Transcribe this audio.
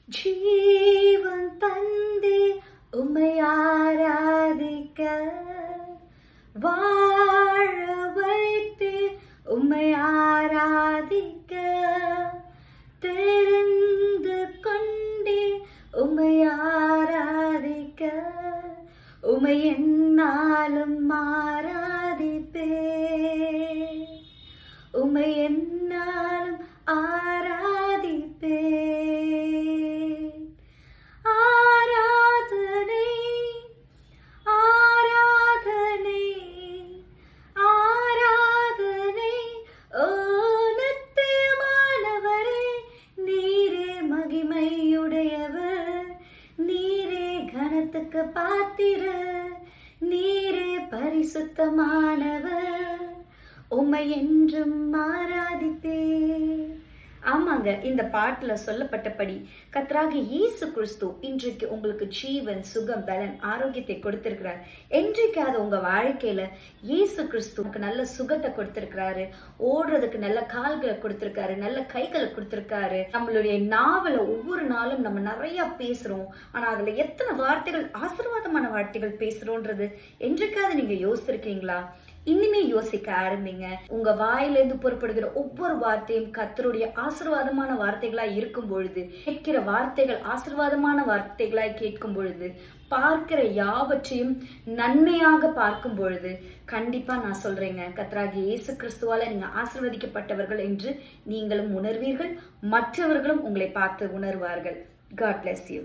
ஜீவன் தந்தே உம்மை ஆராதிக்க, வாழ வைத்தே உம்மை ஆராதிக்க, தெரிந்து கொண்டே உம்மை ஆராதிக்க, உம்மை என்னாலும் ஆராதிப்பே, உம்மை என்னாலும் ஆராதிப்பே. ஆராதனை ஆராதனை ஆராதனை ஓ நித்தியமானவரே, நீரே மகிமையுடையவர், நீரே கனத்துக்கு பாத்திரர், நீரே பரிசுத்தமானவர், உம்மை என்றும் ஆராதிப்பே. ஆமாங்க, இந்த பாட்டுல சொல்லப்பட்டபடி கர்த்தராகிய இயேசு கிறிஸ்து இன்றைக்கு உங்களுக்கு ஜீவன், சுகம், பலன், ஆரோக்கியத்தை கொடுத்திருக்கிறார். என்றைக்காவது உங்க வாழ்க்கையில இயேசு கிறிஸ்துவுக்கு நல்ல சுகத்தை கொடுத்திருக்கிறாரு, ஓடுறதுக்கு நல்ல கால்களை கொடுத்திருக்காரு, நல்ல கைகளை கொடுத்திருக்காரு. நம்மளுடைய நாவல ஒவ்வொரு நாளும் நம்ம நிறைய பேசுறோம், ஆனா அதுல எத்தனை வார்த்தைகள், ஆசீர்வாதமான வார்த்தைகள் பேசுறோன்றது என்றைக்காவது நீங்க யோசிச்சிருக்கீங்களா? இனிமே யோசிக்க ஆரம்பிங்க. உங்க வாயிலிருந்து புறப்படுகிற ஒவ்வொரு வார்த்தையும் கர்த்தருடைய ஆசீர்வாதமான வார்த்தைகளாய் இருக்கும் பொழுது, கேட்கிற வார்த்தைகள் ஆசீர்வாதமான வார்த்தைகளாய் கேட்கும் பொழுது, பார்க்கிற யாவற்றையும் நன்மையாக பார்க்கும் பொழுது, கண்டிப்பா நான் சொல்றேங்க, கர்த்தராகிய இயேசு கிறிஸ்துவால நீங்க ஆசீர்வதிக்கப்பட்டவர்கள் என்று நீங்களும் உணர்வீர்கள், மற்றவர்களும் உங்களை பார்த்து உணர்வார்கள். God bless you.